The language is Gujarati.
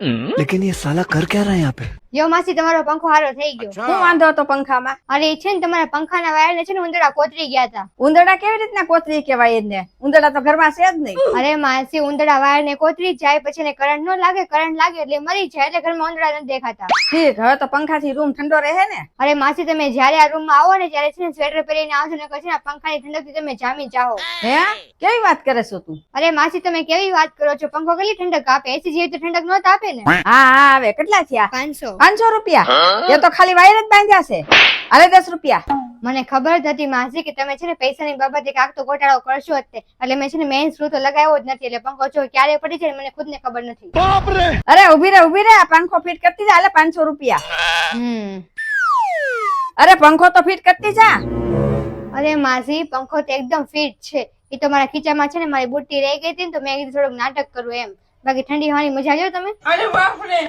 लेकिन ये साला कर क्या रहा है यहाँ पे? યો માસી તમારો પંખો હારો થઈ ગયો. શું વાંધો હતો પંખામાં? અરે એ છે ને તમારા પંખાના વાયર ને છે ને ઉંદરડા કોતરી ગયા હતા. ઉંદરડા કેવી રીતના કોતરી કહેવાય એને? ઉંદરડા તો ઘરમાં છે જ નહીં. અરે માસી ઉંદરડા વાયર ને કોતરી જાય પછી એને કરંટ ન લાગે, કરંટ લાગે એટલે મરી જાય, એટલે ઘરમાં ઉંદરડા નથી દેખાતા. ઠીક, હવે તો પંખાથી રૂમ ઠંડો રહે ને? અરે માસી તમે જયારે આ રૂમમાં આવો ને ત્યારે છે ને સ્વેટર પહેરીને આવજો, ને પછી આ પંખાની ઠંડકથી તમે જામી જાઓ. હે, કેવી વાત કરે છો તું? અરે માસી તમે કેવી વાત કરો છો, પંખો કેટલી ઠંડક આપે, એસી જેવી તો ઠંડક નહોતા આપે ને. હા હા, હવે કેટલા થયા? 500. 500 રૂપિયા? એ તો ખાલી વાયર જ બાંધ્યા છે. અરે 10 રૂપિયા. મને ખબર જ હતી માસી કે તમે છે ને પૈસાની બાબતે કાક તો ઘોટાળો કરશો જ તે, એટલે મેં છે ને મેઇન સ્ક્રૂ તો લગાવ્યો જ નથી, એટલે પંખો જો ક્યારે પડી જાય મને ખુદ ને ખબર નથી. અરે ઉભી રે, આ પંખો ફિટ કરતી જા, એટલે 500 રૂપિયા. અરે પંખો તો ફિટ કરતી જા. અરે માસી પંખો તો એકદમ ફિટ છે, એ તો મારા ખીચામાં છે ને મારી બુટ્ટી રહી ગઈ હતી ને તો મેં કીધું થોડુંક નાટક કરું એમ, બાકી ઠંડી હોવાની મજા લ્યો તમે. અરે બાપ રે.